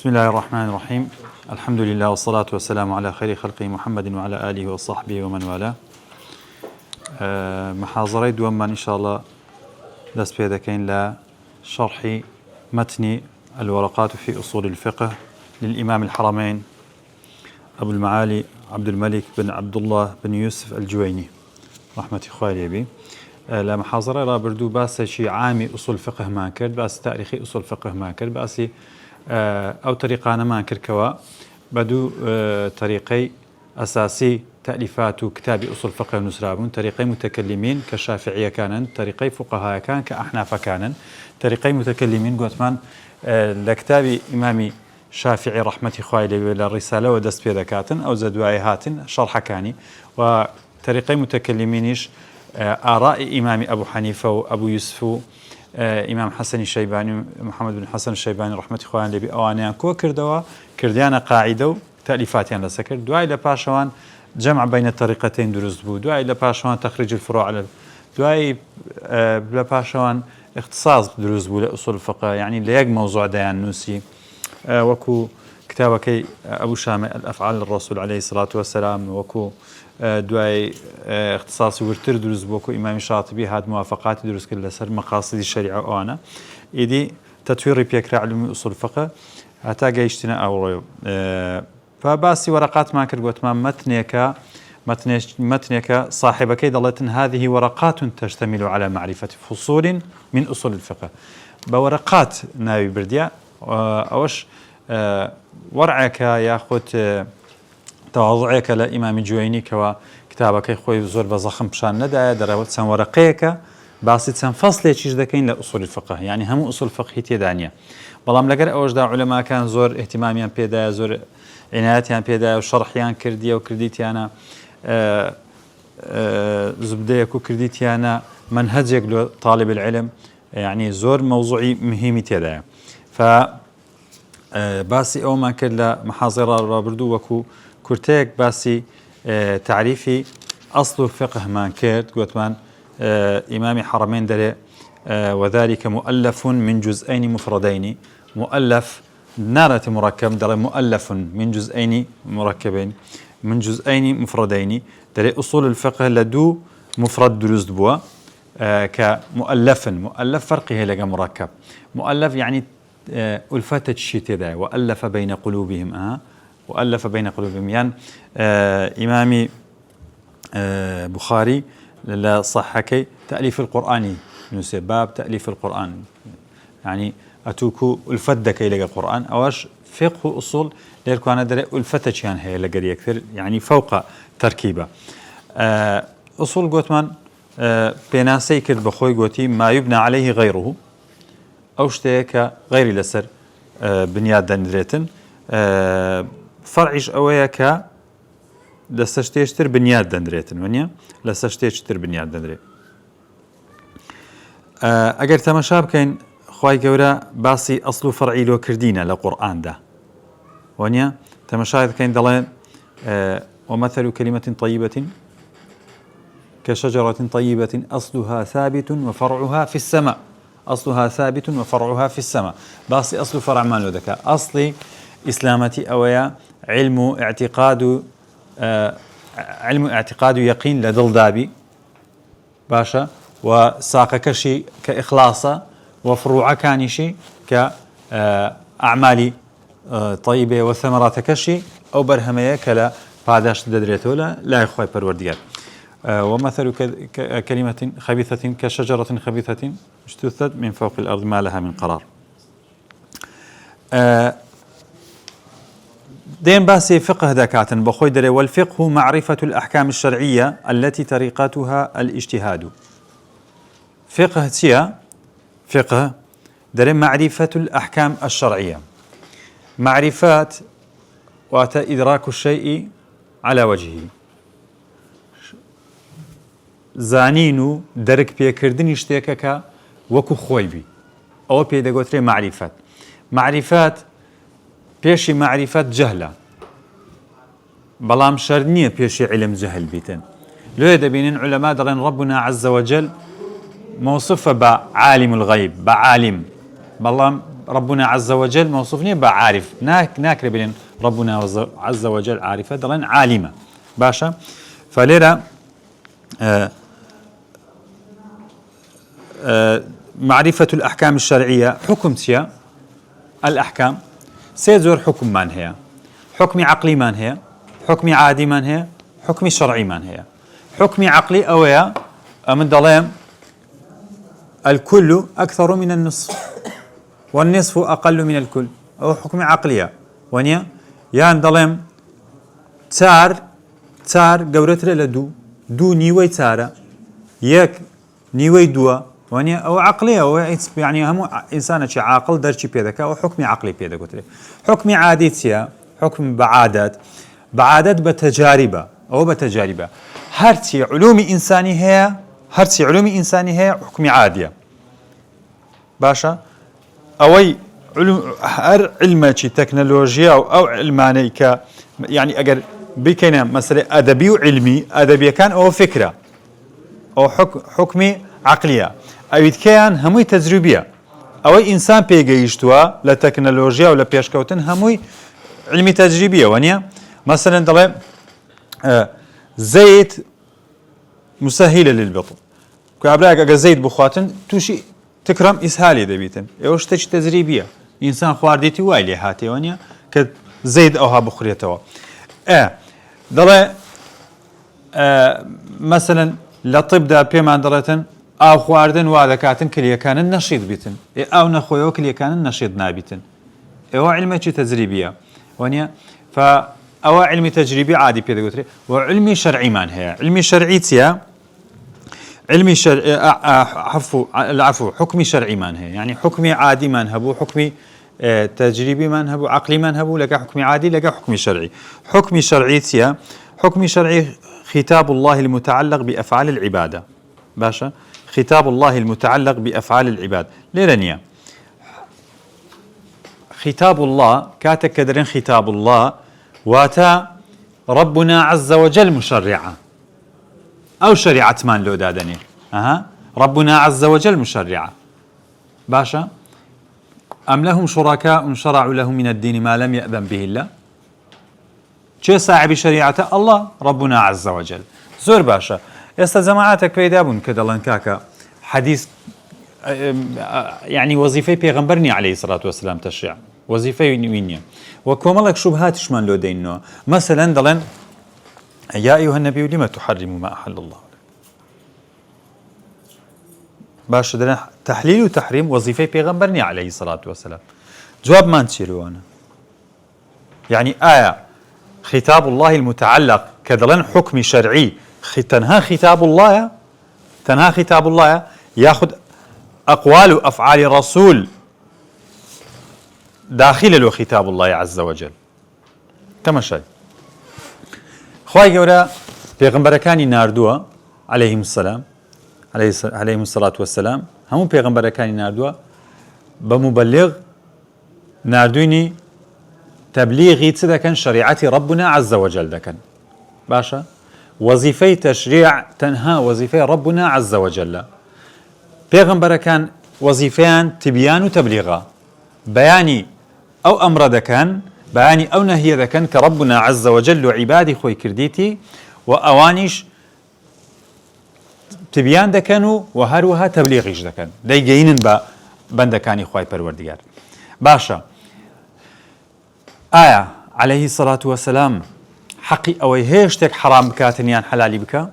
بسم الله الرحمن الرحيم. الحمد لله والصلاة والسلام على خير خلقه محمد وعلى آله وصحبه ومن والاه. محاضرة دوما إن شاء الله دست بيدا كين لا شرح متن الورقات في أصول الفقه للإمام الحرمين أبو المعالي عبد الملك بن عبد الله بن يوسف الجويني رحمة خوالي بي. لا محاضرة را بردو باس شي عامي أصول فقه ما كرد، باس تاريخي أصول فقه ما كرد، باسي أو طريقانا ما كركوا بدو طريقي أساسي تأليفات كتاب أصول فقه نسرابون، طريقي متكلمين كشافعية كانن، طريقي فقهاء كان كأحناف كانن، طريقي متكلمين قوتمان لكتاب إمامي شافعي رحمة خوالي للرسالة ودست بيدا كاتن أو زدواي هاتن شرح كاني، وطريقي متكلمينش آراء إمام أبو حنيفة وأبو يوسف إمام حسن الشيباني محمد بن حسن الشيباني رحمة خوان لبي أوانيان كو كردوا كرديانا قاعدة تأليفاتيان لسكر دعاء لباشوان جمع بين الطريقتين دروز بو دعاء لباشوان تخريج الفروع على دعاء لباشوان اختصاص دروز بو لأصول الفقه، يعني ليق موضوع ديان نوسي وكو كتابك أبو شامع الأفعال الرسول عليه الصلاة والسلام، وكو دعاء اختصاصي ورتر دروز بوكو إمام الشاطبي هاد موافقات دروز كل سر مقاصد الشريعة وأنا إيدي تطوير بيكرا علم أصول الفقه حتى جيشتنا أو فباسي ورقات ما كرقوت ما متنك صاحبك ضلت هذه ورقات تشتمل على معرفة فصول من أصول الفقه بورقات ناوي برديا أوش ورعك ياخذ تواضعك لإمام الجويني كوا كتابك خوي زور بزخم بشان ندى دروت سن ورقيك باسط سن فصل تشيج دكين لأصول الفقه، يعني هم أصول الفقه تيدانية بلام لقر أوجد علماء كان زور اهتماميان بيدا زور عنايتيان بيدا وشرحيان كردية وكرديتيانا زبديك وكرديتيانا منهجك لطالب العلم، يعني زور موضوعي مهم تيدا ف باسي أو ما كلا محاضرة رابردو وكو كرتيك باسي تعريفي أصل الفقه ما كرت قوتمان إمام حرمين دلي وذلك مؤلف من جزئين مفردين، مؤلف نارة مركب دلي مؤلف من جزئين مركبين من جزئين مفردين دلي أصول الفقه لدو مفرد دروز بوا كمؤلف مؤلف فرقه لقى مركب مؤلف يعني ألفت الشيء ذا وألف بين قلوبهم وألف بين قلوبهم يعني إمامي بخاري لا صحكي تأليف القرآن نسي باب تأليف القرآن يعني أتوكو ألفتك إلى القرآن أوش فقه أصول ليركو أنا دري ألفتك يعني هي لقري أكثر يعني فوق تركيبة أصول قوتمان بيناسي كد بخوي قوتي ما يبنى عليه غيره أو شتيك غير لسر بنياد دندريتن فرعش أويك لسشتيشتر بنياد دندريتن ونيا لسشتيشتر بنياد دندريت أجر تماشاب كين خواي جورا باسي أصل فرعي لو كردينا لقرآن ده ونيا تماشاب كين دلين ومثل كلمة طيبة كشجرة طيبة أصلها ثابت وفرعها في السماء أصلها ثابت وفرعها في السماء باسي أصل فرع مالو ذكاء أصلي إسلامتي أويا علم اعتقاد يقين لدل دابي باشا وساق كشي كإخلاصة وفروع كانشي كأعمال طيبة وثمرات كشي أو برهمية كلا بعداش تدريته لا يخوي برورديار ومثل كلمة خبيثة كشجرة خبيثة اجتثت من فوق الأرض ما لها من قرار. دين باسي فقه ذكاة بخوي دري والفقه معرفة الأحكام الشرعية التي طريقتها الاجتهاد. فقه تيا فقه دري معرفة الأحكام الشرعية معرفات وإدراك الشيء على وجهه زانينو درك بيكردني اشتيكك وكو خويبي أو بيدقوتري معرفات بيشي معرفات جهلة بلام شرنية بيشي علم جهل بيتن لو يدبين علماء درين ربنا عز وجل موصوفة بعالم الغيب بعالم بلام ربنا عز وجل موصوفني بعارف ناكر بين ربنا عز وجل عارفة دلين عالمة باشا. فليرة معرفة الأحكام الشرعية حكم تيا الأحكام سيزور حكم من هي حكم عقلي من هي حكم عادي من هي حكم شرعي من هي حكم عقلي أويا من ضلام الكل أكثر من النصف والنصف أقل من الكل أو حكم عقلية ونيا يعني ضلام تار قورت لدو دو نيوي تارة يك نيوي دوا ونيا أو عقلية أو يعني هم إنسان شيء عاقل درشي بيدك أو حكم عقلي بيدك قلت حكم عاديتيا حكم بعادات بتجاربة أو بتجاربة هرتي علوم إنساني هي حكم عادية باشا أوي هر علمي تكنولوجيا أو علماني يعني أجر بكنا مثلا أدبي وعلمي أدبي كان أو فكرة أو حكمي عقلية أو كان هموي تجربية أو إنسان بيجيشتوا لتكنولوجيا ولا بيشكوتن هموي علمي تجربية ونيا مثلا طلع زيت مسهلة للبطن كابراك أجا زيت بخواتن توشي تكرم إسهالي دبيتن إيش تش تجربية إنسان خوارديتي وايلي هاتي ونيا كزيت أوها بخوريتوا ضل مثلا لطب دا بيمان درتن أو خواردن وعلكاتن كليا كان النشيط بيتن أو نخويو كليا كان النشيط نابيتن هو علمي تجريبية ونيا فأو علمي تجريبي عادي بيدا قلت وعلمي شرعي من هي علمي شرعي تيا علمي العفو حكمي شرعي من هي يعني حكمي عادي من هبو حكمي تجريبي من هبو عقلي من هبو لقى حكمي عادي لقى حكمي شرعي حكمي شرعي تيا حكمي شرعي خطاب الله المتعلق بأفعال العبادة باشا خطاب الله المتعلق بأفعال العباد ليرانيا خطاب الله كاتك كدرين خطاب الله واتا ربنا عز وجل مشرعة أو شريعة من لو دادني ربنا عز وجل مشرعة باشا أم لهم شركاء شرعوا لهم من الدين ما لم يأذن به الله چه صاحب شريعة الله ربنا عز وجل زور باشا جماعاتك بيدابون كدلن كاكا حديث يعني وظيفة پیغمبرني عليه الصلاة والسلام تشريع وظيفة وينيا وكوملك شبهات شمان لو دينو مثلا دلن يا أيها النبي لما تحرم ما أحل الله باش دلن تحليل وتحريم وظيفة پیغمبرني عليه الصلاة والسلام جواب ما نشيرو أنا يعني آية خطاب الله المتعلق كدلن حكم شرعي تنهى خطاب الله ياخذ أقوال وأفعال الرسول داخل له خطاب الله عز وجل كما شيء خواهي قولا پیغمبرکانی ناردووە عليهم الصلاة والسلام همو پیغمبرکانی ناردووە بمبلغ ناردويني تبليغي تدكن شريعة ربنا عز وجل دكن باشا وظيفة تشريع تنهى وظيفة ربنا عز وجل پیغمبر كان وظيفان تبيان وتبليغا بياني أو أمر دكان بياني أو نهي دكان كربنا عز وجل عبادي خوي كرديتي وأوانيش تبيان دكانو وهروها تبليغيش دكان داي جاينن بندكاني خوي پروردگار باشا آية عليه الصلاة والسلام حقي أو هيشتك حرام بكاتنيان حلالي بكا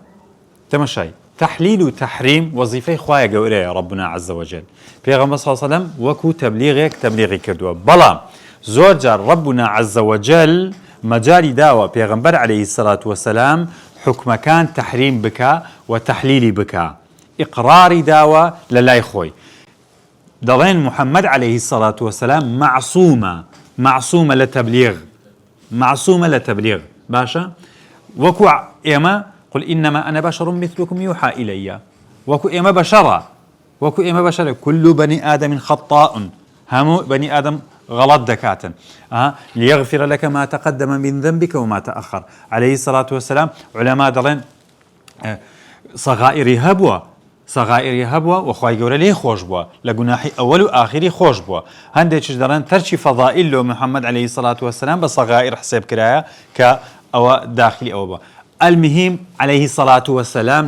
تمشي تحليل وتحريم وظيفة خوايا قورية ربنا عز وجل پیغمبر صلى الله عليه وسلم وكو تبليغي كردوا بلا زوجر ربنا عز وجل مجاري داوة پیغمبر عليه الصلاة والسلام حكم كان تحريم بكا وتحليل بكا إقرار داوة للاي خوي دلين محمد عليه الصلاة والسلام معصومة لتبليغ باشا وكو إيما قل إنما أنا بشر مثلكم يوحى إلي وكو إيما بشر كل بني آدم خطاء هم بني آدم غلط دكاتا ليغفر لك ما تقدم من ذنبك وما تأخر عليه الصلاة والسلام علماء دلين صغائر هبوة صغائری هەبووە و خوای گەورە لێ خۆش بووە لە گوناحی ئەوەل و ئاخری خۆش بووە هەندێکیش دەڕێن تەرکی فەضائیل لۆ محەممەد عليه الصلاة والسلام بە صغائر حساب کرایە کە ئەوە داخلی ئەوە بووە المهم عليه الصلاة والسلام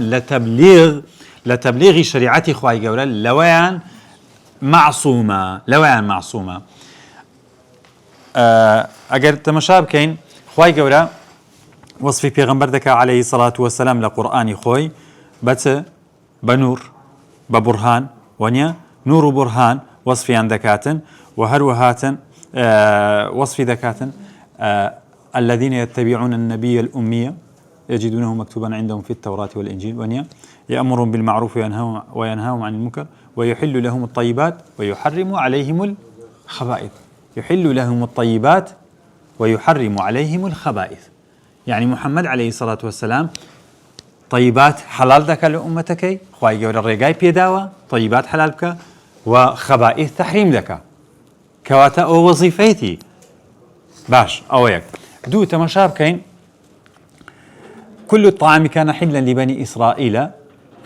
لتبليغ شريعتي خوای گەورە لەوەیان معصومە ئەگەر تەمەشا بکەین خوای گەورە وصفی پێغەمبەر دەکا عليه الصلاة والسلام لە قورئانی خۆی بنور ببرهان ونيا نور برهان وصفيان دكاتن وهروهاتن وصفي دكاتن الذين يتبعون النبي الأمية يجدونه مكتوبا عندهم في التوراة والإنجيل ونيا يأمرهم بالمعروف وينهاهم عن المنكر ويحل لهم الطيبات ويحرم عليهم الخبائث يحل لهم الطيبات ويحرم عليهم الخبائث يعني محمد عليه الصلاة والسلام طيبات حلال دكا لأمتكي خواهي قول الرقاي بيداوة طيبات حلال بك وخبائث تحريم دكا كواتا أو وظيفيتي باش أويك دو تمشابكين كل الطعام كان حلا لبني إسرائيل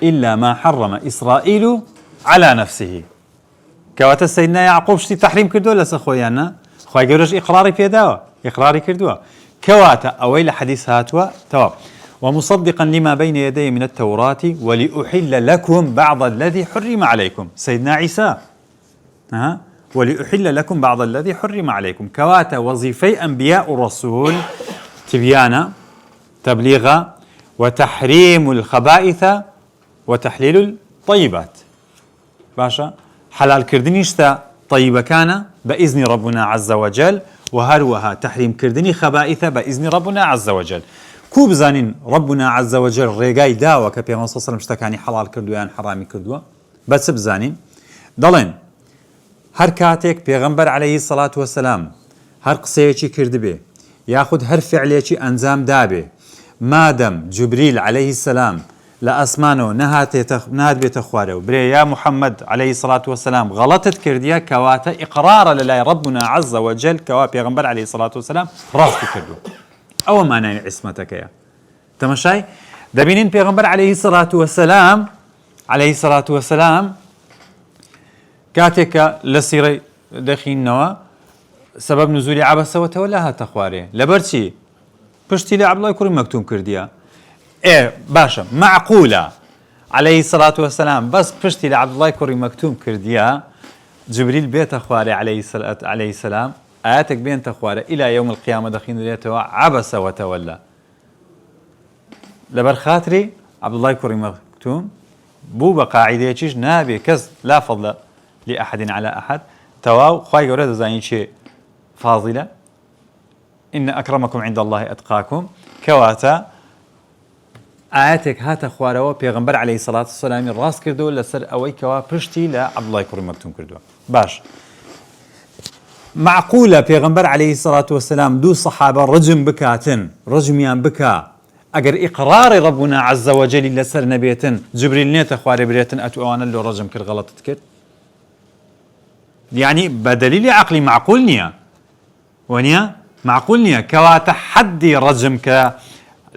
إلا ما حرم إسرائيل على نفسه كواتا سيدنا يعقوب شتي تحريم كردو لسا خويانا خواهي قولش إقراري بيداوة إقراري كردوه كواتا أويل حديث هاتوا تواب ومصدقا لما بين يدي من التوراة ولأحل لكم بعض الذي حرم عليكم سيدنا عيسى ولأحل لكم بعض الذي حرم عليكم كواتا وظيفي أنبياء الرسول تبيانا تبليغا وتحريم الخبائث وتحليل الطيبات باشا حلال كردنيشتا طيبة كان بإذن ربنا عز وجل وهروها تحريم كردني خبائث بإذن ربنا عز وجل كوب زانين ربنا عز وجل ريقاي داوة كبيرنا صلى الله عليه وسلم اشتكاني حلال كردوه يعني حرامي كردوه بس بزانين دلين هر كاتك بيغمبر عليه الصلاة والسلام هر قصيكي كردبه ياخد هر فعليكي أنزام دابه مادم جبريل عليه السلام لأسمانه نهات بيت أخواره بري يا محمد عليه الصلاة والسلام غلطت كرديا كواتا إقرار لله ربنا عز وجل كوا بيغمبر عليه الصلاة والسلام راست كردو أو ما نعني عصمتك يا تمشاي دبينين بيغمبر عليه الصلاة والسلام كاتك لسيري دخين نوا سبب نزول عبس وتولاها تخواري لبرتي بشتي لعبد الله يكون مكتوم كرديا باشا معقولة عليه الصلاة والسلام بس بشتي لعبد الله يكون مكتوم كرديا جبريل بيت أخواري عليه السلام آياتك بين تخواري إلى يوم القيامة دخين ليتوا عبس وتولى لبر خاطري عبد الله يكون مكتوم بو بقاعدة يشيش نابي كز لا فضل لأحد على أحد تواو خواهي قولة زاني شيء فاضلة إن أكرمكم عند الله أتقاكم كواتا آياتك هاتا خواروا بيغمبر عليه الصلاة والسلام الراس كردو لسر أوي كوا برشتي لعبد الله يكون مكتوم كردو باش معقولة بيغمبر عليه الصلاة والسلام دو صحابة رجميان بكا أجر إقرار ربنا عز وجل لسر نبيتن جبريل نيت خواري بريتن أتوانا اللي رجم كر غلط تكر يعني بدليل عقلي معقول نيا ونيا معقول نيا كوا تحدي رجم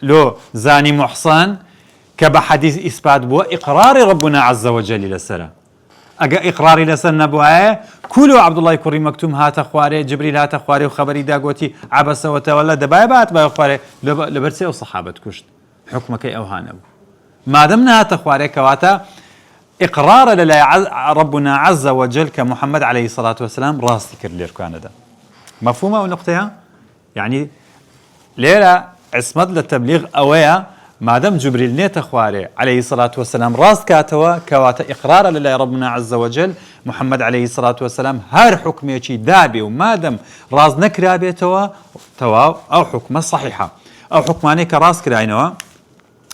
لو زاني محصن كبحديث إثبات بو إقرار ربنا عز وجل لسر أجا إقراري لسر نبوه كله عبد الله يكون مكتوم هات خواري جبريل هات خواري وخبري داقوتي عبس وتولى دباي بات باي خواري لبرسي وصحابة كشت حكمك أوهان أبو ما دمنا هات خواري كواتا إقرار لله ربنا عز وجل كمحمد عليه الصلاة والسلام راس ذكر ليركان ده مفهومة ونقطة يعني ليلة عصمت للتبليغ أويا ما دام جبريل نيت خواري عليه الصلاة والسلام راس كاتوا كواتا إقرار لله ربنا عز وجل محمد عليه الصلاة والسلام هر حكمي دابي وما دام راس نكرا بيتوا توا أو حكمة صحيحة أو حكماني كراس كراينوا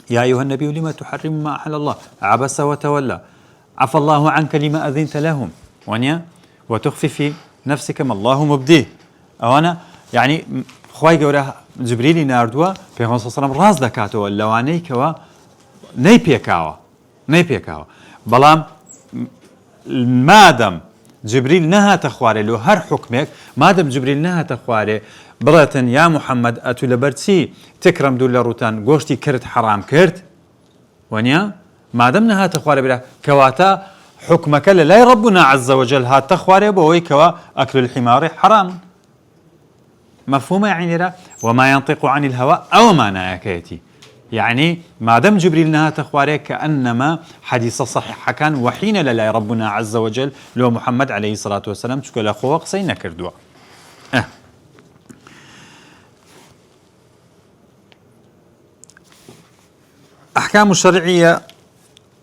يا أيها النبي لما تحرم ما أحل الله عبس وتولى عفى الله عنك لما أذنت لهم ونيا وتخفي في نفسك ما الله مبديه أو أنا يعني خواهي قوله جبريل ناردوا في غنصة صلى الله عليه وسلم راز دكاتوا اللواني كوا نيبيكاوا بلام مادم جبريل نها تخواري لو هر حكمك مادم جبريل نها تخواري براتن يا محمد أتو لبرتسي تكرم دول روتان قوشتي كرت حرام كرت ونيا مادەم نەهاتە خوارێ برا کەواتە حکمەکە لە لای ربنا عز وجل هاتە خوارێ بەوەی کەوا ئەکل الحمار حرام مفهومە يعني وما ينطق عن الهوى أو ما نايكيتي يعني ما دام جبريل نهات خواري كأنما حديث صحيح كان وحين لله ربنا عز وجل لو محمد عليه الصلاة والسلام تقول أخوه قصينا كردوا أحكام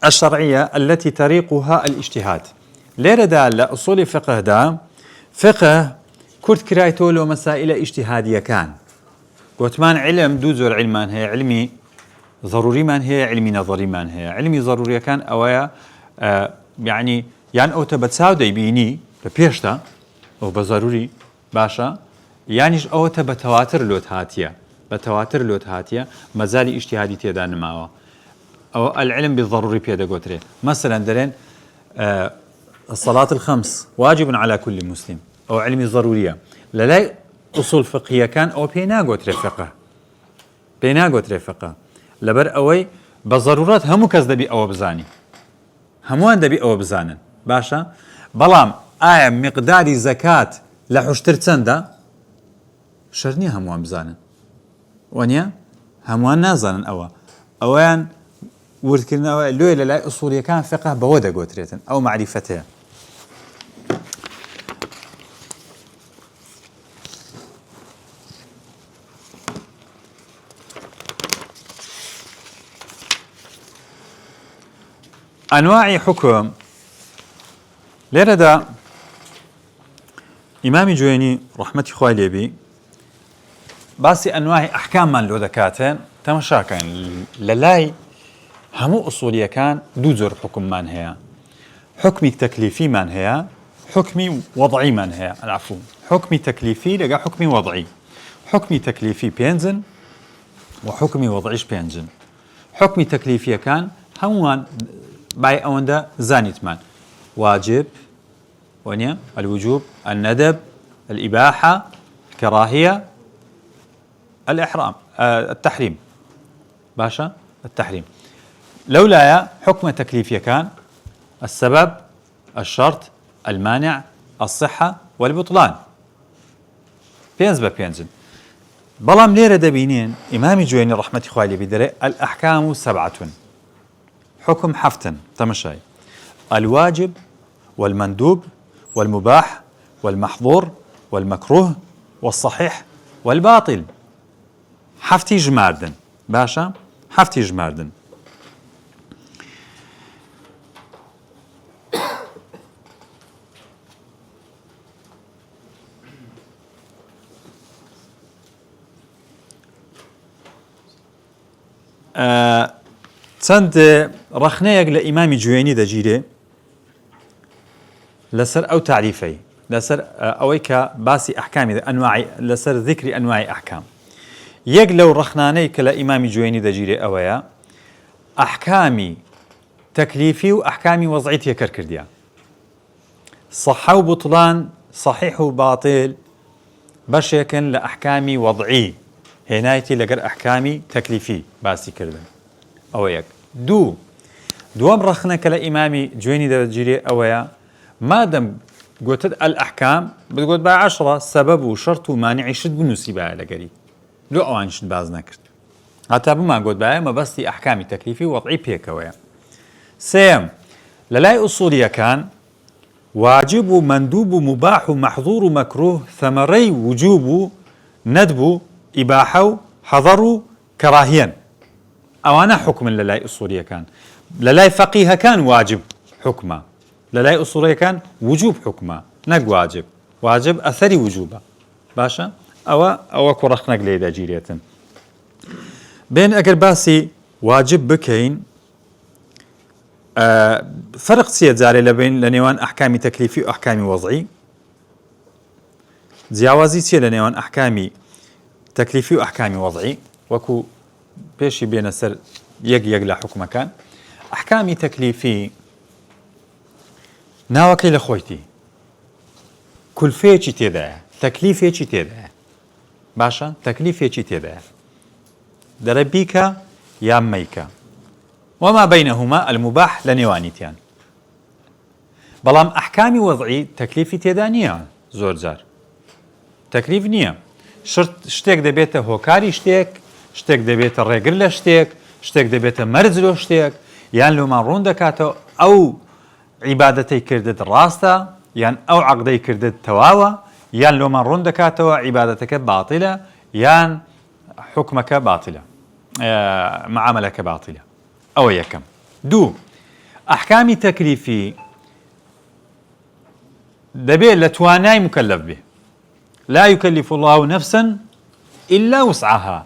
الشرعية التي طريقها الاجتهاد ليرة دا لأصول فقه دا فقه كرت كرايتو لو مسائل اجتهادية كان قوتمان علم دو زور علمان هي علمي ضروري من هي علمي نظري من هي علمي ضروري كان أويا يعني أو تبتساو ديبيني ببيشتا أو بضروري باشا يعني أو تبتواتر لوت هاتيا بتواتر لوت هاتيا مازالي اجتهادي تيدان معه أو العلم بالضروري بيدا قوتري مثلا درين الصلاة الخمس واجب على كل مسلم أو علمي ضرورية للاي أصول فقهية كان أو بينا قوتري فقه لبر أوي بضرورات همو كز دبي أو بزاني هموان دبي أو بزانن باشا بلام مقدار زكاة لحشتر تسندا شرني هموان بزانن ونيا هموان نازانن أوان وذكرنا اللي لا أصولية كان فقه بودا قوتريتن أو معرفتها أنواع حكم ليردا إمام جويني رحمة خواه ليبي باسي أنواع أحكام من لو دكاتين تمشاكين للاي همو أصولية كان دو زور حكم من هي حكمي تكليفي من هي حكمي وضعي من هي العفو حكمي تكليفي لقى حكمي وضعي حكمي تكليفي بينزن وحكمي وضعيش بينزن حكمي تكليفي كان هموان باي أوندا زانيتمان واجب ونيا الوجوب الندب الإباحة الكراهية الإحرام التحريم باشا التحريم لولا حكم تكليفي كان السبب الشرط المانع الصحة والبطلان بينزن بلام ليرة دبينين إمام جويني رحمة خوالي بدري الأحكام 7 حكم حفتن تمشاي الواجب والمندوب والمباح والمحظور والمكروه والصحيح والباطل حفتي جماردن باشا حفتي جماردن چەند ڕەخنەیەک لە ئیمامی جوێنی دەگیرێ لەسەر ئەو تعریفەی لەسەر ئەوەی کە باسی ئەحکامی ئەنواعی لەسەر ذکری ئەنواعی ئەحکام یەک لەو ڕەخنانەی کە لە ئیمامی جوێنی دەگیرێ ئەوەیە ئەحکامی تەکلیفی و ئەحکامی وەضعی تێکەر کردیە صەحە و بوتڵان صەحیح و باتڵ بەشێکن لە ئەحکامی وەضعی هێنایەتی لەگەر ئەحکامی تەکلیفی باسی کردن أو يك دوام رخنا كلا إمامي جويني دجيري أويا ما دام قلت الأحكام بتقول بقى 10 سبب وشرط ومانع يشد بنصيبها على قري لو أوان شد باز نكرت حتى بما قلت بقى ما بس أحكامي تكليفي وضعي بيك أويا سيم للاي أصولية كان واجب مندوب مباح محظور مكروه ثمري وجوب ندب إباحة حظر كراهيا أوانا حكم للاي أصولية كان للاي فقيه كان واجب حكمه للاي أصولية كان وجوب حكمه نق واجب أثري وجوبه باشا أو كرخنا قليدا جيرية بين أقل باسي واجب بكين فرق سيد زاري لبين لنيوان أحكامي تكليفي وأحكامي وضعي زياوازي سيد لنيوان أحكامي تكليفي وأحكامي وضعي وكو بيشي بين سر يق حكم كان أحكامي تكليفي ناوكي لخويتي كل فيتشي تيدا تكليفي تيدا باشا تكليفي تيدا دربيكا يا ميكا وما بينهما المباح لنيوانيتيان. بەڵام ئەحکامی وەضعی تەکلیفی تێدا نییە. زۆر جار تەکلیف نییە. شتێک دەبێتە هۆکاری شتێک دەبێتە ڕێگر لە شتێک دەبێتە مەرج لۆ شتێک، یان لۆمان ڕوون دەکاتەوە ئەو عیبادەتەی کردت ڕاستە، یان ئەو عەقدەی کردت تەواوە، یان لۆمان ڕوون دەکاتەوە عیبادەتەکە باتیلە، یان حکمەکە باتیلە، معاملەکە باتیلە. ئەوە یەکەم. دوو، ئەحکامی تەکلیفی دەبێت لە توانای مکەلەف بێ. لا يكلف الله نفسا إلا وسعها.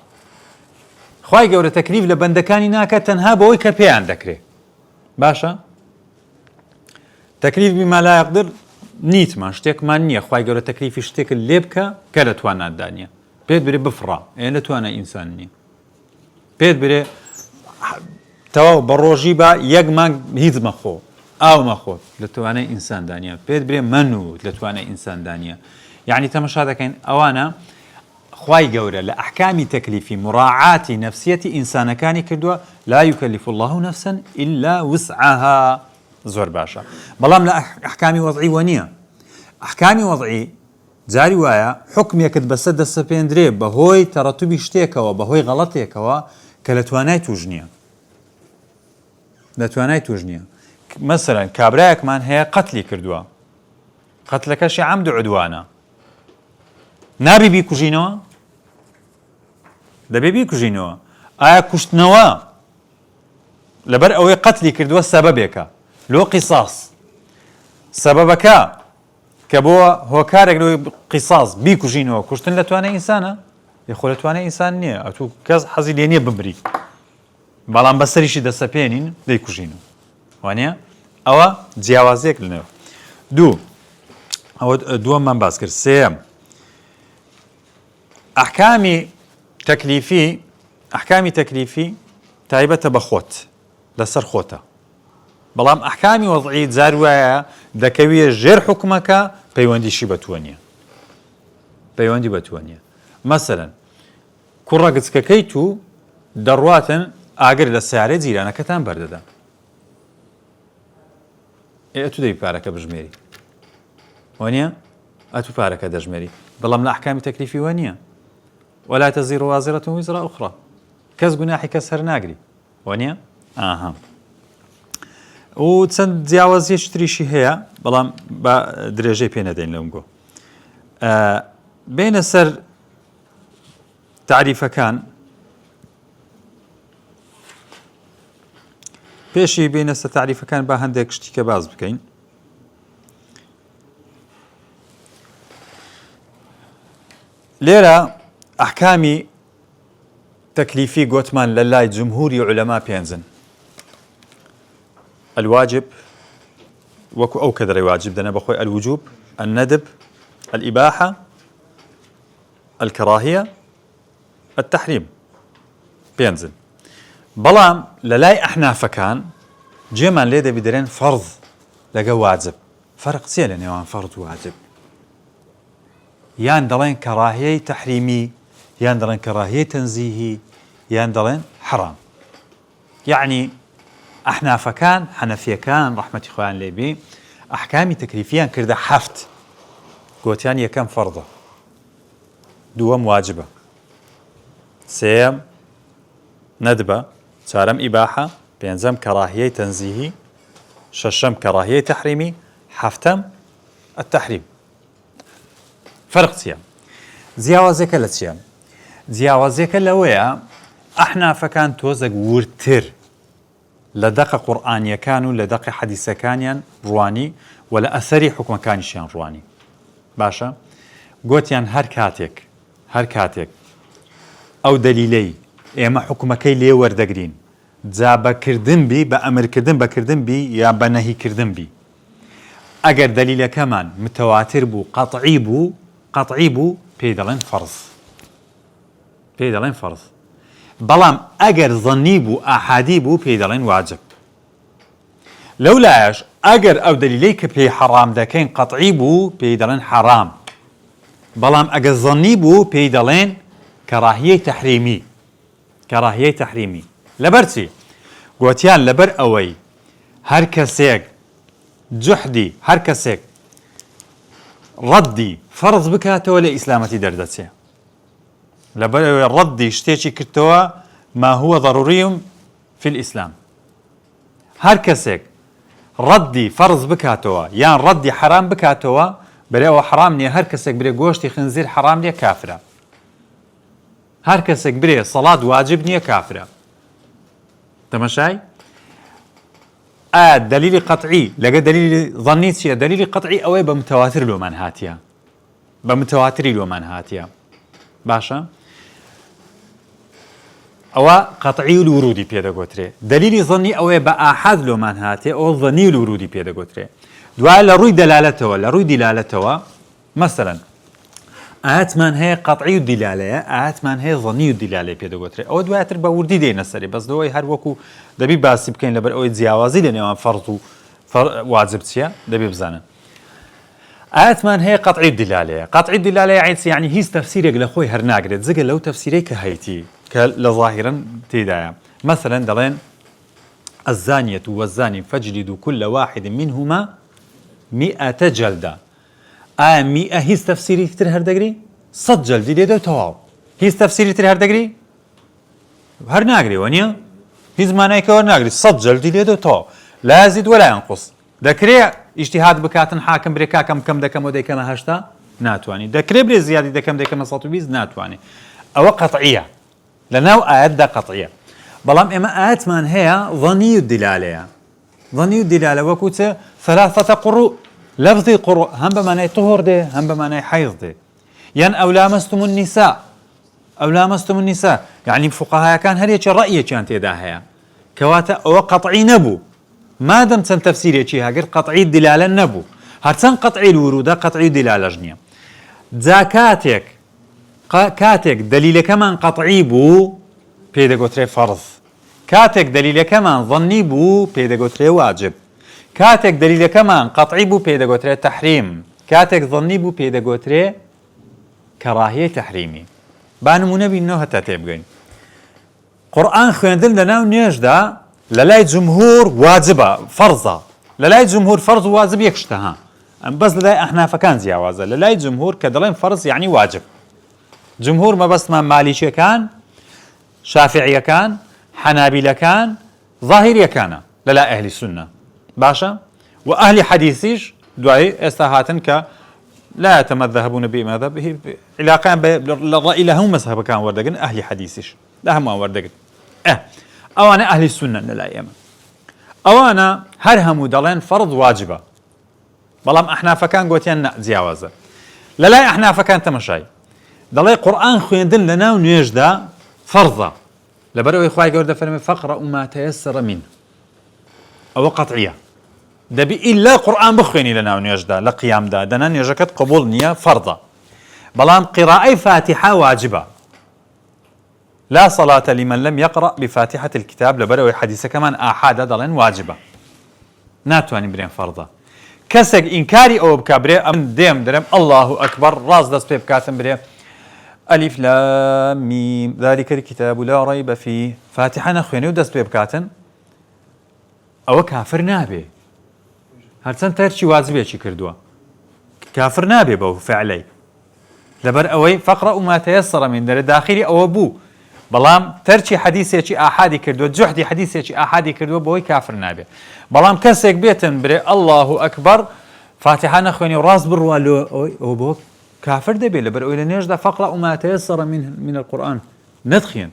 خوای گەورە تەکلیف لە بەندەکانی ناکات تەنها بەوەی کە پێیان دەکرێت. باشە؟ تەکلیف بما لا يقدر نیتمان شتێکمان نییە. خوای گەورە تەکلیفی شتێک لێ بکە کە لە تواناتدا نییە. پێت برێ بفڕە، لە توانای ئینسان نییە. پێت برێ تەواو بە ڕۆژی بە یەک مانگ هیچ مەخۆ، ئاو مەخۆ، لە توانای ئینساندا نییە. پێت برێ منوت، لە توانای ئینساندا نییە. یعنی تەمەشا دەکەین ئەوانە خوای گەورە لە ئەحکامی تەکلیفی مراعاتی نەفسیەتی ئینسانەکانی کردووە. لا يكلف الله نفسا إلا وسعها. زۆر باشە. بەڵام لە ئەحکامی وەضعی وە نییە. ئەحکامی وەضعی جاری وایە حکمێکت بەسەر دەسەپێندرێ بەهۆی تەڕەتوبی شتێکەوە، بەهۆی غەڵەتێکەوە کە لە توانای توش نییە. لە توانای توش نییە. مەسەلەن کابرایەکمان هەیە قەتلی کردووە، قەتلەکەشی عەمد و عودوانە. نابی بیکوژینەوە؟ دەبێ بیکوژینەوە. ئایا کوشتنەوە لەبەر ئەوەی قەتلی کردووە سەبەبێکە لۆ قیساس، سەبەبەکە کە بۆ هۆکارێک لۆی قیساس بیکوژینەوە، کوشتن لە توانای ئینسانە؟ یخۆ لە توانای ئینسان نییە. ئەتوو کەس حەزی لێ نییە بمری، بەڵام بەسەریشی دەسەپێنین دەیکوژینەوە. وانە؟ ئەوە جیاوازیەک لەنێو. دوو، ئەوە دووەممان باس کرد. سێم، ئەحکامی تەکلیفی تایبەتە بە خۆت، لەسەر خۆتە. بەڵام ئەحکامی وەضعی جار وایە دەکەویە ژێر حکومەکە پەیوەندیشی بەتوە نییە. پەیوەندی بەتوە نییە. مەسەلەن کوڕە گچکەکەی تو دەڕواتن ئاگر لە سیارەی جیرانەکەتان بەردەدا. ئەتو دەی پارەکە بژمێری، وانە؟ ئەتو پارەکە دەژمێری. بەڵام لە ئەحکامی تەکلیفی وە نییە. ولا تزر وازرة وزر أخرى. کەس گوناحی کەس هەر ناگری. وانە؟ ئاها. و چەند جیاوازیەکی تریشی هەیە، بەڵام بە درێژەی پێ نەدەین لەم گۆ. بینە سەر تعریفەکان. پێشی بینە سەر تعریفەکان با هەندێک شتیکە باز بکەین. لێرە ئەحکامی تەکلیفی گوتمان لە لای جمهوری عولەما پێنجن. الواجب وەکو ئەو کە دەڕێ واجب دەنە بەخۆی الوجوب، الندب، الإباحة، الكراهية، التحريم. پێنجن. بەڵام لە لای ئەحنافەکان جێمان لێ دەبی دەرێن فەرض لەگە واجب. فەرق چییە لە نێوان فەرض و واجب؟ یان دەڵێن کەراهیەی تەحریمی، یان دەڵێن کەراهیەی تەنزیهی، یان دەڵێن حرام. یعنی ئەحنافەکان، حەنەفیەکان ڕەحمەتی خۆیان لێبێ، ئەحکامی تەکلیفیان کردە حەفت. گوتیان یەکەم فەرضە، دووەم واجبە، سێەم ندبە، چوارەم ئیباحە، پێنجەم کەراهیەی تەنزیهی، شەشەم کەراهیەی تەحریمی، حەفتەم التەحریم. فەرق چییە؟ جیاوازەکە لە چییە؟ جیاوازەکە لەوەیە ئەحنافەکان تۆزێک ورتر لە دەقە قورئانیەکان و لە دەقی حەدیسەکانیان ڕوانی و لە ئەسەری حکومەکانیشیان ڕوانی. باشە؟ گوتیان هەر کاتێک ئەو دەلیلەی ئێمە حکومەکەی لێ وەردەگرین جا بەکردن بی، بە ئەمرکردن بەکردن بی یا بە نەهیکردن بی، ئەگەر دەلیلەکەمان متەواتر بوو، قەطعی بوو، پێی دەڵێن فەرض. بەڵام ئەگەر ظەنی بوو، ئاحادی بوو، پێی دەڵێن واجب. لەولایەش ئەگەر ئەو دەلیلەی کە پێی حەرام دەکەین قەطعی بوو، پێی دەڵێن حەرام. بەڵام ئەگەر ظەنی بوو، پێی دەڵێن کەراهیەی تەحریمی. لەبەر چی؟ گوتیان لەبەر ئەوەی هەر کەسێک جوحدی هەر کەسێک ڕەدی فەرز بکاتەوە لە ئیسلامەتی دەردەچێ لەبەر ئەوەی ڕەدی شتێکی کردەوە ما هو ضروري في الإسلام هەر کەسێک ڕەدی فەرز بکاتەوە یان ڕەدی حرام بکاتەوە بەرێەوە حرام نییە هەر کەسێک برێ گۆشتی خنزیر حرام نییە کافرە هەر کەسێک برێ سەڵات واجب نییە کافرە تەماشای دلیلی قطعی لەگە دلیلی ظنی چییە دلیلی قطعی ئەوەی بە متەواتر لۆمان هاتیە بە متەواتری لۆمان هاتیە باشە ئەوە قطعی و ورودی پێدەگوترێ دلیلی ظنی ئەوەیە بە ئاحاد لۆمان هاتێ ئەوە ظنی و ورودی پێدەگوترێ دوای لە ڕووی دەلالەتەوە لە ڕووی دیلالەتەوە مەسەلەن ئاەتمان هەیە قەطعی و دیلالەیە ئاەتمان هەیە ظنی و دیلالەیە پێدەگوترێ ئەوە دوایتر بە وردی دێنە سەری بەس دەوەی هەر وەکو دەبی باسی بکەین لەبەر ئەوەی جیاوازی لە نێوان فەرض و واجب چییە دەبی بزانن ئاەتمان هەیە قەطعی و دیلالەیە قەطعی و دیلالەیە یعنی هیچ تەفسیرێک لە خۆی هەر ناگرێت جگە لەو تەفسیرەی کە هەیەی کە لە ظاهرا تێدایە مثلا دەڵێن الزانية والزاني فاجلدوا كل واحد منهما 100 جلدة ئایا 100 هیچ تەفسیری تر هەردەگری 100 جلدی لێدە و تەواو هیچ تەفسیری تر هەردەگری هەر ناگرێەوە نییە هیچ مانایکەوە ناگری 100 جلدی لێدە و تەواو لا يزيد ولا ينقص دەکرێت ئیجتیهاد بکاتن حاکم برێ کاکەم کەم دەکەمەوە دەیکەمە 80 ناتوانانی دەکرێت برێ زیادی دەکەم دەکەمە 120 ناتوانێت ئەوە قەطعیە لەناو ئاەتدا قەطعیە بەڵام ئێمە ئاەتمان هەیە ظنی و دیلالەیە ظنی و دیلالە وەکو چ ثلاثة قروء لفظی قروء هەم بەمانای طهور دێ هەم بەمانای حەیض دێ یان ئەو لامەستم النساء ئەو لامەستم النساء یعنی فقهاکان هەرێکی ڕەئیەکیان تێدا هەیە کەواتە ئەوە قەطعی نەبوو مادەم چەند تەفسیرێکی هەگر قەطعی دیلالە نەبوو هەرچەند قەطعی الورودە قەطعی دیلالەش نییە جا کاتێک دلیلەکەمان قەطعی بوو پێدەگوترێ فەرض کاتێک دلیلەکەمان ظنی بوو پێدەگوترێ واجب کاتێک دلیلەکەمان قەطعی بوو پێدەگوترێ تەحریم کاتێک ظنی بوو پێدەگوترێ کەڕاهیە تەحریمی با نمونە بینەوە هەتا تێبگەین قورئان خوێندن لەناو نوێژدا لە لای جمهور واجبە فەرزە لە لای جمهور فەرز و واجب یەک شتە ها بەس لە لای ئەحنافەکان جیاوازە لە لای جمهور کە دەڵێن فەرز یعنی واجب جمهور مەبەستمان مالیکیەکان شافعیەکان حەنابیلەکان ظاهریەکانە لەلای ئەهلی سونە باشە و ئەهلی حەدیثیش دوای ئێستا هاتن کە لا يتمذهبون بمذهبه علاقیان لە ڕەئی لە هەموو مەذهبەکان وەردەگرن ئەهلی حەدیثیش لە هەمووان وەردەگرن ئەوانە ئەهلی سونە لەلای ئێمە ئەوانە هەر هەموو دەڵێن فەرض واجبە بەڵام ئەحنافەکان گوتیان جیاوازە لەلای ئەحنافەکان تەماشای دەڵێ قورئان خوێندن لەناو نوێژدا فەرضە لەبەرەوەی خوای گەورە دەفەرمێ فەقرەء ما تەیەسەر منه ئەوە قەطعیە دەبی ئیلا قورئان بخوێنی لەناو نوێژدا لە قیامدا دەنا نوێژەکەت قبوڵ نییە فەرضە بەڵام قیراءەی فاتحە واجبە لا صلاة لمن لم يقرأ بفاتحة الكتاب لەبەرەوەی حەدیثەکەمان ئاحادە دەڵێن واجبە ناتوانین برێن فەرضە کەسێک ئینکاری ئەوە بکا برێ ئەم دێم دەرێم الله ئەکبەر ڕاست دەست پێ بکاتم برێ ألف لام ميم ذلك الكتاب لا ريب فيه فاتحة نخوێنێ و دەست پێ بکاتن ئەوە کافر نابێ هەرچەند تەرکی واجبێکی کردووە کافر نابێ بەو فعلەی لەبەر ئەوەی فەقرەء ما تەیەسەر منه دەرێ داخلی ئەوە بوو بەڵام تەرکی حەدیثێکی ئاحادی کردووە جوحدی حەدیثێکی ئاحادی کردووە بەوەی کافر نابێ بەڵام کەسێک بێتن برێ الله ئەکبەر فاتحة نەخوێنی و ڕاست بڕوا لۆ ئەوە بۆ كافر دەبێ لەبەر ئەوەی لە نوێژدا فەقرەء ما تەیەسەر من القورآن نەتخوێن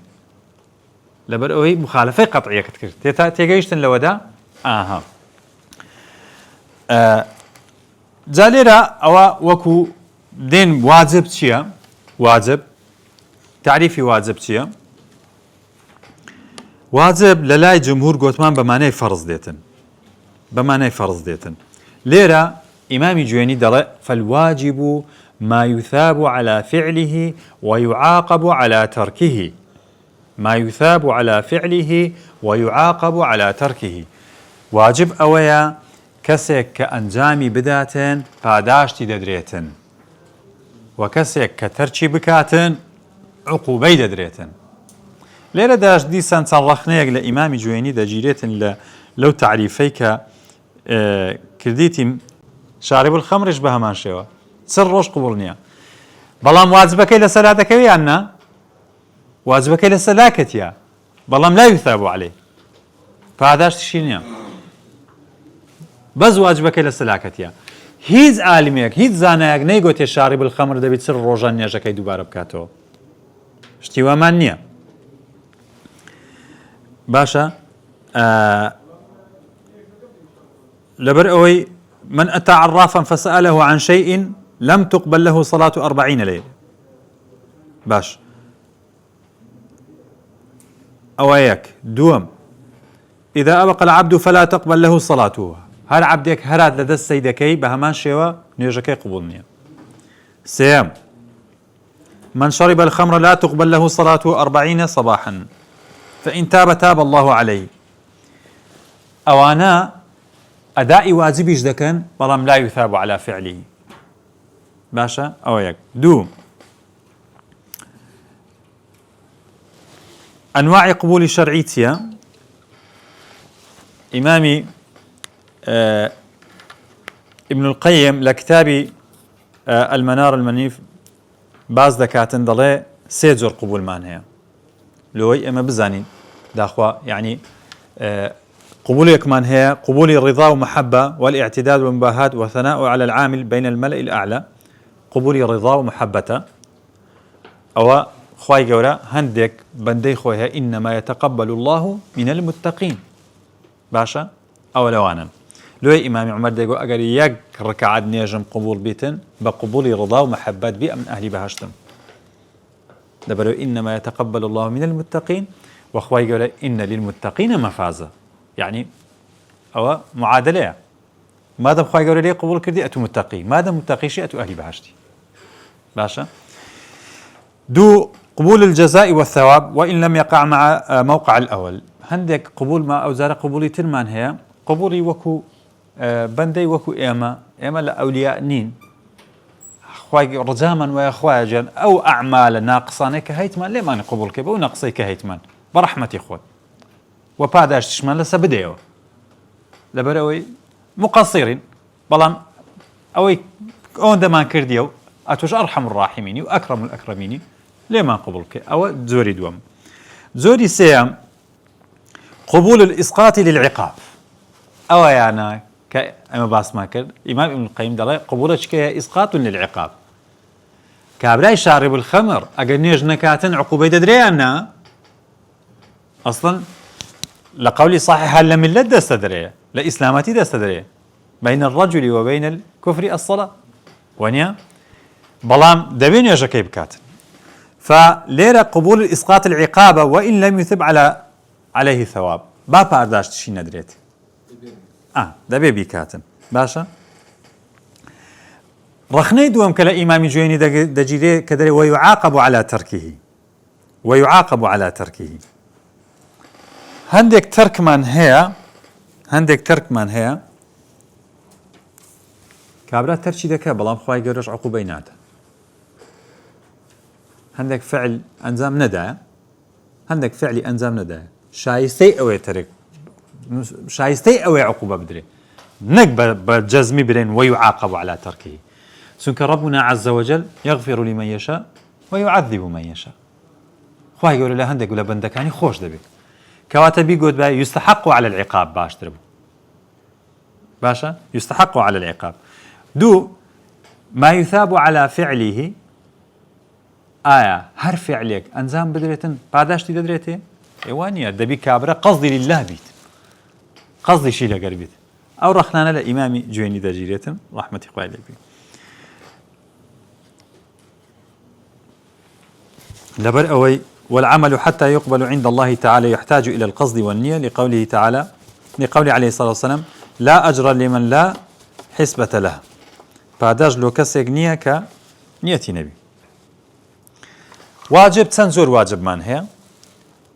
لەبەر ئەوەی مخالفەی قەطعیەکەت کرد تێگەیشتن لەوەدا ئاها جا لێرە ئەوە وەکو دێن واجب چییە واجب تعریفی واجب چییە واجب لە لای جمهور گوتمان بەمانەی فەرز دێتن بەمانەی فەرز دێتن لێرە ئیمامی جوێنی دەڵێ فالواجب ما يثاب على فعله ويعاقب على تركه ما يثاب على فعله ويعاقب على تركه واجب ئەوەیە کەسێک کە ئەنجامی بداتن پاداشتی دەدرێتن و کەسێک کە تەرکی بکاتن عقوبەی دەدرێتن ليرة داش ديسان صرخنيك لإمام جويني دا جيريت لو تعريفيك كرديتي شارب الخمر يشبه ما شوا سر روش قبولنيا بلام واجبك إلى صلاتك ويانا واجبك إلى سلاكتيا بلام لا يثاب عليه فهذاش تشيلنيا بس واجبك إلى سلاكتيا هیچ عالمێک هیچ زانایەک نەیگوتێ شارب الخمر دەبێت سر ڕۆژان نێژەکەی دووبارە بکاتەوە شتی وامان نییە باشە لەبەر ئەوەی من أتى عرافا فسأله عن شيء لم تقبل له صلاة 40 ليلة باش أويك دوم إذا أبق العبد فلا تقبل له صلاته هر عبدك هرات لدى السيدكي بهمان شوا نيجكي قبولني سيام من شرب الخمر لا تقبل له صلاته 40 صباحا فإن تاب تاب الله عليه أوانا أداء واجبيش دكن بلام لا يثاب على فعله باشا أويك دو أنواع قبول شرعيتيا إمامي ابن القيم لكتاب المنار المنيف باز دكاتن ضلي سيجر قبول مانها لوي اما بزانين داخوا يعني قبول يكمان هي قبول الرضا ومحبة والاعتداد والمباهاة والثناء على العامل بين الملأ الأعلى قبول الرضا ومحبة أو خواي قورا هندك بندي خويها إنما يتقبل الله من المتقين باشا أو لوانا لوي إمام عمر ديقو أقر يك ركعات نيجم قبول بيتن بقبول رضا ومحبات بيئة من أهل بهاشتم دبلو إنما يتقبل الله من المتقين وأخواي قولا إن للمتقين مفازة يعني أو معادلة ماذا أخواي قولا لي قبول كردي أتو متقي ماذا متقي شيء أتو أهل بهاشتي باشا دو قبول الجزاء والثواب وإن لم يقع مع موقع الأول هندك قبول ما أوزار قبولي ترمان هي قبولي وكو بندي وكو إيما لأولياء نين خواي رجاما ويا خواجا أو أعمال ناقصانة كهيتمان ليه ما نقبول كيبو ناقصي كهيتمان برحمة إخوة وبعداش تشمال لسا بديو لبروي مقصرين بلان أوي أون دمان كرديو أتوش أرحم الراحمين وأكرم الأكرمين ليه ما نقبول كي أو زوري دوام زوري سيام قبول الإسقاط للعقاب أو يعني كأما باس ما كر إمام ابن القيم دلائي قبولش كي إسقاط للعقاب كابراي شارب الخمر أقنيج نكاتن عقوبة دريانا أصلا لقولي صحيح لم اللد دستدريه لإسلامتي دستدريه بين الرجل وبين الكفر الصلاة ونيا بلام دبين يجاكي بكاتن فليرة قبول إسقاط العقابة وإن لم يثب عليه ثواب بابا أرداشت شي ندريت دبي بكاتن باشا رخني دوم كلا إمام جويني دجيري كدري ويعاقب على تركه هندك ترك من هي كابرا ترشي دكا بلام خواي قرش عقوبينات هندك فعل أنزام ندى هندك فعل أنزام ندى شايستي أوي ترك شايستي أوي عقوبة بدري نك بجزمي برين ويعاقب على تركه سنك ربنا عز وجل يغفر لمن يشاء ويعذب من يشاء خواهي يقول له هندك ولا بندك يعني خوش دبك كواتبي قد باي يستحق على العقاب باش تربو باشا يستحق على العقاب دو ما يثاب على فعله هر فعلك أنزام بدريتن بعداش تدريتي إيوانيا دبي كابرة قصدي لله بيت قصدي شي لقربيت أو رخنانا لإمام جويني دجيريتن رحمة إخوائي لبي لبر أوي والعمل حتى يقبل عند الله تعالى يحتاج إلى القصد والنية لقول عليه الصلاة والسلام لا أجر لمن لا حسبة له بعداش لو كسيك نية كنية نبي واجب تنزور واجب من هي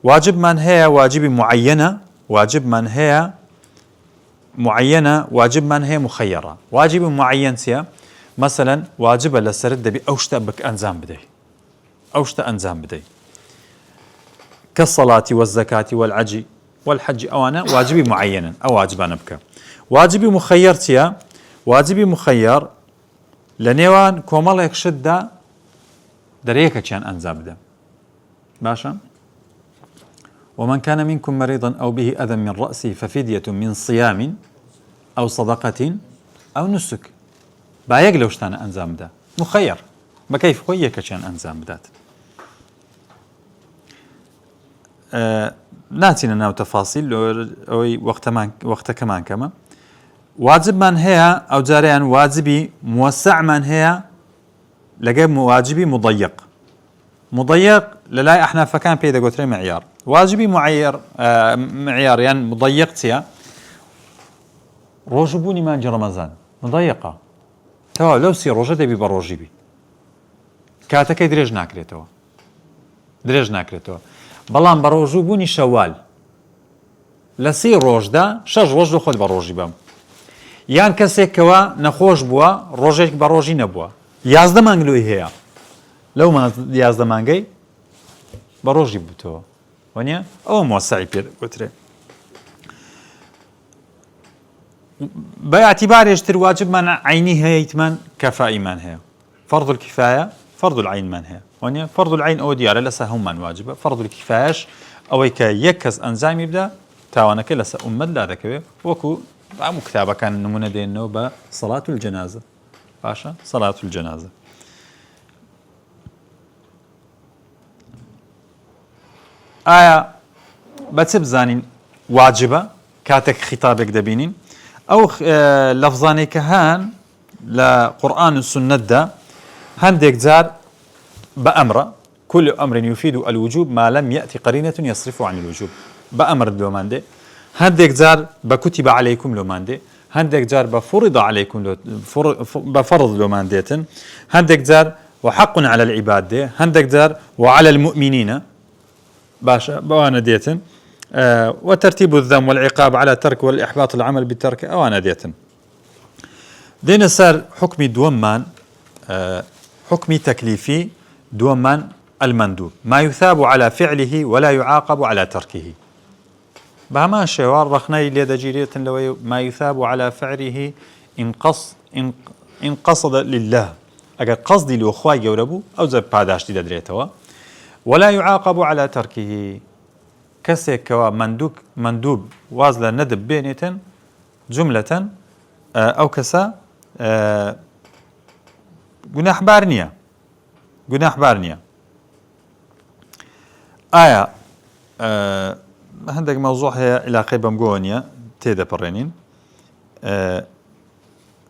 واجب من هي واجب معينة واجب من هي معينة واجب من هي مخيرة واجب معين سيا مثلا واجب لسرد بي أوشتا بك أنزام بدي كالصلاة والزكاة والحج أوانا واجبي معينا أو واجبان بك واجبي مخيرتيا واجبي مخير لنيوان كومالك شدة دريكا كان أنزاب ده باشا ومن كان منكم مريضا أو به أذى من رأسه ففدية من صيام أو صدقة أو نسك بايق لوشتان أنزام ده مخير بكيف خويك كان أنزام دات ناتينا ناو تفاصيل أو وقت كمان كما واجب من هي أو جاريان واجبي موسع من هي لقى واجبي مضيق للاي احنا فكان بيدا قوتري معيار واجبي معيار يعني مضيق تيا روجبوني ما جرى رمضان مضيقة توا لو سي روجة دبي بروجبي كاتك دريج ناكريتو بلان بروجبوني شوال لسي روج دا شج روج دو خود بروجي بام یان کەسێک کەوا نەخۆش بووە ڕۆژێک بە ڕۆژی نەبووە یازدە مانگلوی هەیە لەو یازدە مانگەی بە ڕۆژی بووتەوە وانە ئەوە مۆسەعی پێ گوترێ بە ئاعتیبارێشتر واجبمان عینی هەیە ئیتمان کەفاییمان هەیە فەرض الکفایە فەرض العینمان هەیە وانە فەرض العین ئەوە دیارە لەسەر هەمومان واجبە فەرض الکفایەش ئەوەی کە یەک کەس ئەنجامی بدە تاوانەکە لەسەر ئومەت لا دەکەوێت وەکو ئەم کتابەکان نمونە دێنەوە بە سەڵات الجەنازە باشە سەڵات الجەنازە ئایا بەچ بزانین واجبە کاتێک خیتابێک دەبینین ئەو لەفزانەی کە هەن لە قورئان و سنەتدا هەندێک جار بأمر كل أمر يفيد الوجوب ما لم يأتي قرينة يصرف عن الوجوب بأمر لوماندي هندك جار بكتب عليكم لوماندي هندك جار بفرض عليكم بفرض لومانديتن هندك جار وحق على العباد دي هندك جار وعلى المؤمنين باشا بوانا ديتن وترتيب الذم والعقاب على ترك والإحباط العمل بالترك أوانا ديتن دينا صار حكمي دومان حكمي تكليفي دومان المندوب ما يثاب على فعله ولا يعاقب على تركه بهما شوار رخناي ليدجيرية لو ما يثاب على فعله إن قصد لله أجا قصدي لو خواي جوربو أو زب بعداشتي دريتوا ولا يعاقب على تركه كسك كوا مندوب وازلا ندب بينتن جملة أو كسا جناح بارنيا آية هندك موضوع هي علاقة بمجونيا تيدا برينين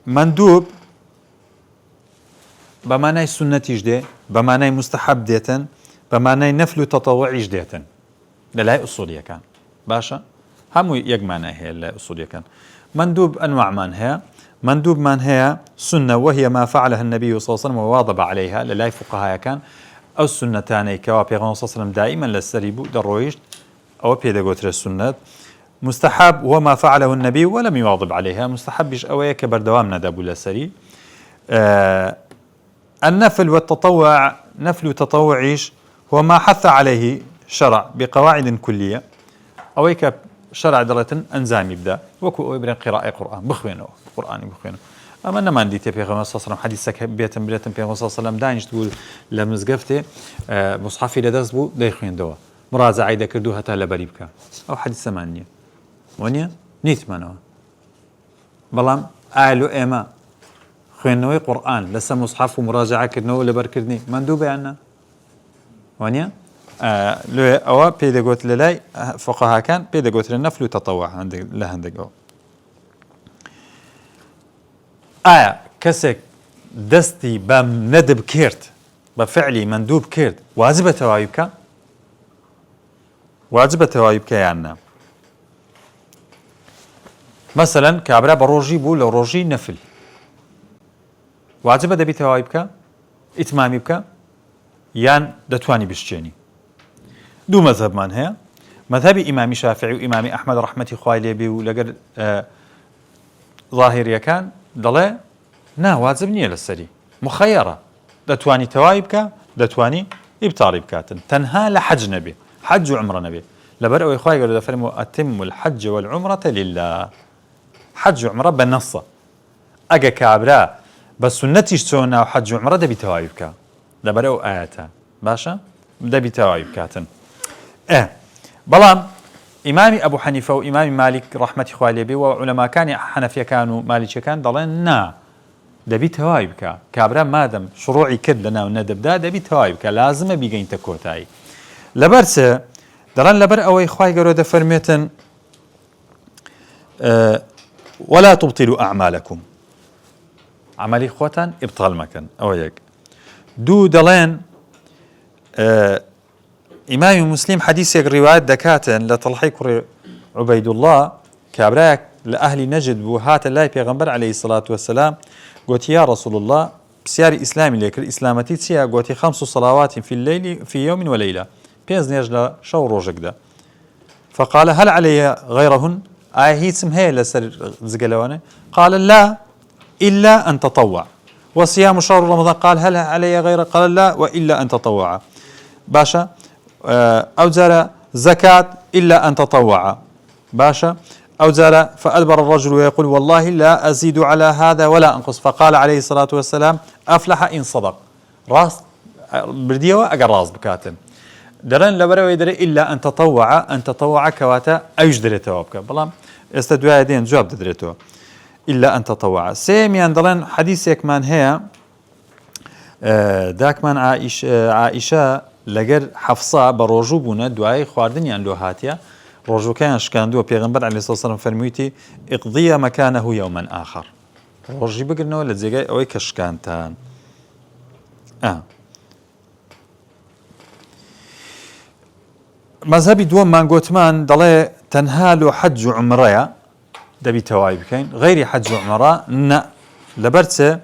مندوب بمعنى سنة جدي بمعنى مستحب ديتن بمعنى نفل تطوع جديتن لا أصولية كان باشا هم يجمعنا هي لا أصولية كان مندوب أنواع من هي مندوب من هي سنة وهي ما فعلها النبي صلى الله عليه وسلم وواظب عليها لا فقهاء كان أو السنتان كوا بيغمبر صلى الله عليه وسلم دائما للسريبو درويش أو بيدغوتر السنة مستحب هو ما فعله النبي ولم يواظب عليها مستحبش أوي كبر دوامنا دابو للسري النفل والتطوع نفل تطوعيش هو ما حث عليه شرع بقواعد كلية أويك شرع درة أنزام يبدأ وكو إبرين قراءة قرآن بخوينه قرآن بخوينه أما أنا ما عندي تبي غير صلى الله عليه وسلم حديثك بيتم بيغمبر صلى الله عليه وسلم داينش تقول لمزقفته مصحفي لدرس بو دايخوين دوا مراجعة إذا كردوها تالا بريبك أو حديث ثمانية ونيا نيت منوا بلام آلو إما خوينوي قرآن لسه مصحف ومراجعة كردنو لبر كردني مندوبة عنا ونيا لو أو بيدقوت للاي فقهاء كان بيدقوت للنفل وتطوع عندك لهندق أو كسك دستي بم ندب كيرت بفعلي مندوب كيرت واجبة توايبك واجبة توايبك يعني مثلا كابرا بروجي بو لو روجي نفل واجبة دبي توايبك اتمامي بك يان دتواني بشجيني دو مذهب من هي مذهب إمام شافعي وإمام أحمد رحمة خوالي بي ولقر ظاهرية كان ضلي نا واجب نية للسري مخيرة دتواني توايبك دتواني ابتاري بكاتن تنها لحج نبي حج وعمرة نبي لبرأوا إخوائي قالوا فرموا أتم الحج والعمرة لله حج وعمرة بالنص أجا كابرا بس سنتي سونا وحج وعمرة دبي توايبك لبرأوا آياتا باشا دبي توايبكاتن بلام إمامي أبو حنيفة وإمامي مالك رحمة إخوالي بي وعلماء كان حنفية كانوا مالكي كان ضلين نا دبي توايبك كابرا مادم شروعي كد لنا وندبدا دبي توايبك لازم بيجين تكوتاي لبرسه دران لبر أو إخوائي قالوا دفرميتن ولا تبطلوا أعمالكم عملي خوتان إبطال مكان أو يك دو دلين إمام مسلم حديث رواية دكاتن لتلحيق عبيد الله كابراك لأهل نجد بوهات الله پیغمبر عليه الصلاة والسلام قلت يا رسول الله بسياري إسلامي لك الإسلامتي تسيا قلت 5 صلوات في الليل في يوم وليلة بيز نيجلا شو روجك ده فقال هل علي غيرهن هي سمها لسر زقلوانه قال لا إلا أن تطوع وصيام شهر رمضان قال هل علي غيره قال لا وإلا أن تطوع باشا أو زال زكاة إلا أن تطوع باشا أو زال فأدبر الرجل ويقول والله لا أزيد على هذا ولا أنقص فقال عليه الصلاة والسلام أفلح إن صدق راس برديوة أقر راس بكاتن درن لبرو يدري إلا أن تطوع كواتا أيش دريتوا بك بلام استدعاء دين جواب دريتوا إلا أن تطوع سيميان دلن حديثك من هي داك من عائشة لقر حفصة بروجو بونا دعاي خواردن يان هاتيا روجو كان شكاندو بيغمبر عليه الصلاة والسلام فرميتي اقضي مكانه يوما آخر روجي بقرنو لزيقاي أوي كشكانتان مذهبي دوم من قوتمان دلي تنهالو حج عمريا دبي تواي بكين غير حج عمره لبرتسه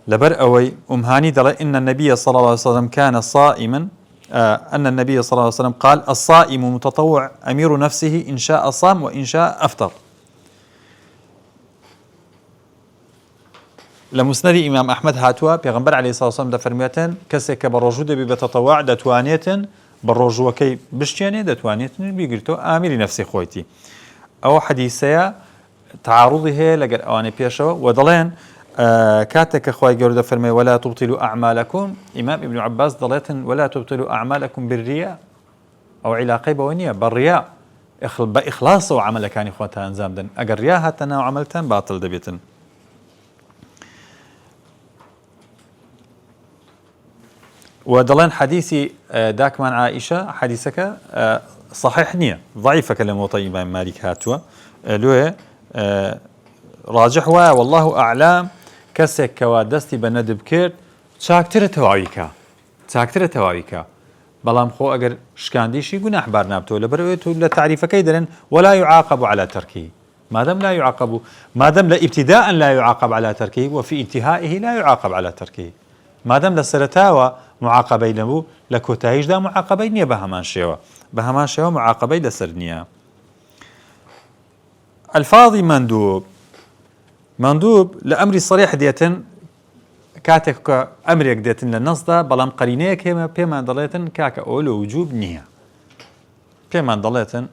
لبر أوي أمهاني دلي إن النبي صلى الله عليه وسلم كان صائما أن النبي صلى الله عليه وسلم قال الصائم متطوع أمير نفسه إن شاء صام وإن شاء أفطر لمسند إمام أحمد هاتوا بيغمبر عليه الصلاة والسلام دفرميتن كسك بروجو دبي بتطوع دتوانيتن بروجو كي بشتيني دتوانيتن بيقرتو آمير نفسي خويتي أو حديثة تعارضه لقر أواني بيشوا ودلين كاتك أخوي جورد فرمي ولا تبطلوا أعمالكم إمام ابن عباس ضليتن ولا تبطلوا أعمالكم بالرياء أو علاقة بونية بالرياء بإخلاص وعمل كان إخواتها أنزامدن أجر رياء هاتنا وعملتن باطل دبيتن ودلين حديثي داك من عائشة حديثك صحيح نية ضعيفة كلمة طيبة مالك هاتوا لوه راجح والله أعلم كسك كوادستي بندب كرد تشاكتر تواويكا بلام خو أجر شكانديشي جناح بارنابتو لبرويتو لتعريف كيدرن ولا يعاقب على تركه ما دام لا ابتداء لا يعاقب على تركه وفي انتهائه لا يعاقب على تركه ما دام لسرتاوى معاقبين له لكوتايش دا معاقبين بهمان شيوا معاقبين لسرنيا الفاظي مندوب لأمر صريح ديتن كاتك أمريك ديتن للنص دا بلام قرينيك هما بيمان دليتن كاكا أولو وجوب نية بيمان دليتن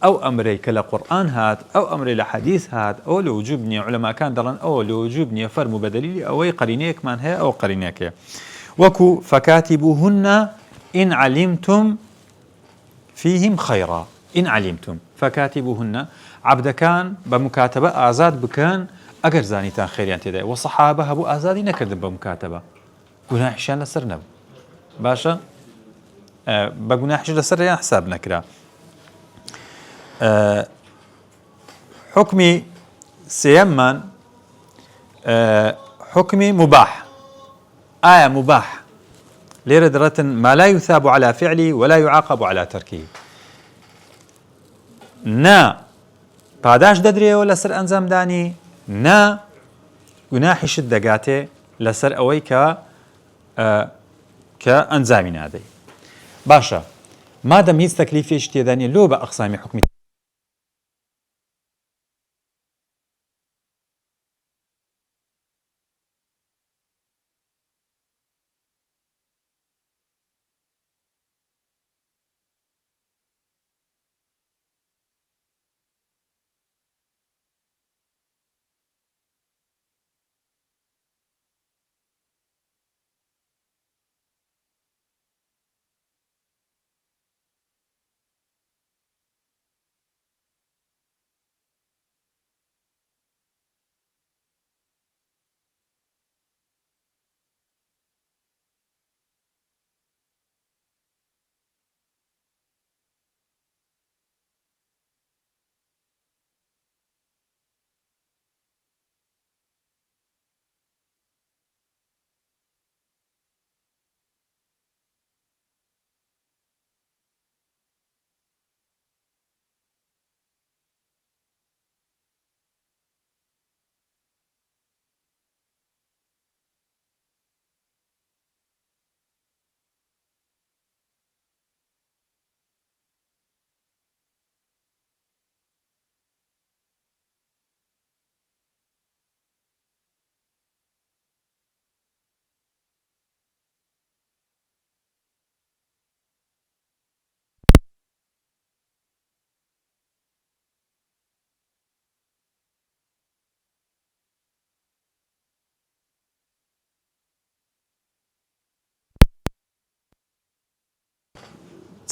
أو أمريك لقرآن هات أو أمري لحديث هات أولو وجوب نية علماء كان دلن أولو وجوب نية فرمو بدليل أو قرينيك من هي أو قرينيك هي وكو فكاتبوهن إن علمتم فيهم خيرا إن علمتم فكاتبوهن عبد كان بمكاتبة آزاد بكان أجر زانيتان خيريان تداي والصحابة هبو آزادي نكردن بمكاتبة قناحشان لسر نبو باشا بقناحش لسر يعني حساب نكرا حكمي سيمن حكمي مباح مباح ليرة درة ما لا يثاب على فعله ولا يعاقب على تركه پاداش دەدرێەوە لەسەر ئەنجامدانی گوناحیشت دەگاتێ لەسەر ئەوەی کە ئەنجامی نادەی باشە مادەم هیچ تەکلیفێکی تێدا نیە لۆ بە ئەقسامی حکمی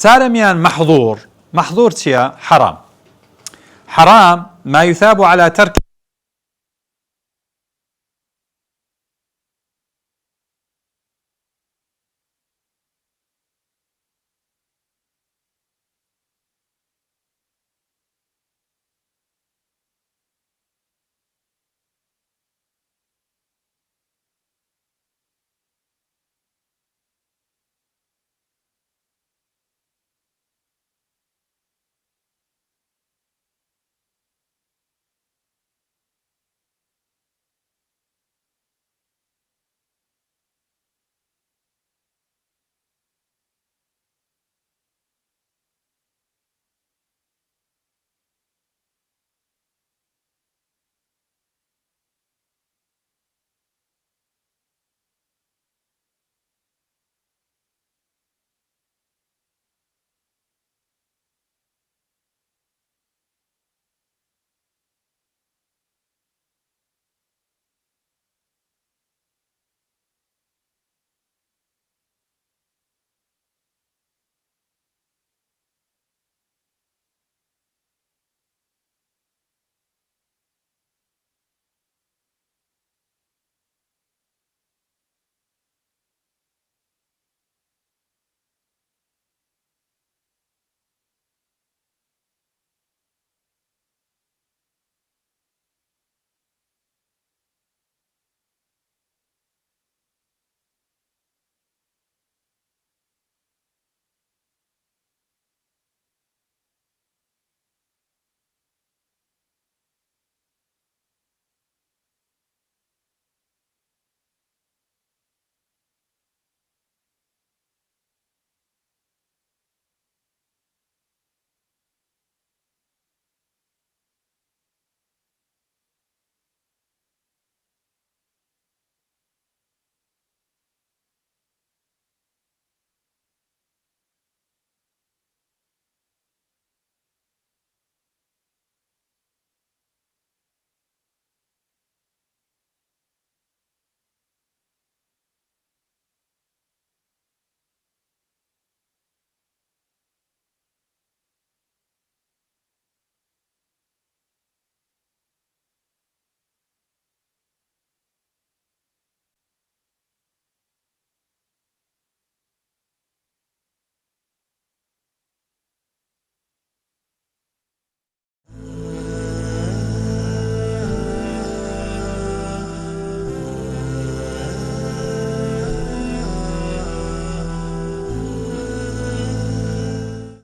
چارەمیان محظور. محظور چییە؟ حرام. حرام ما يثاب على ترك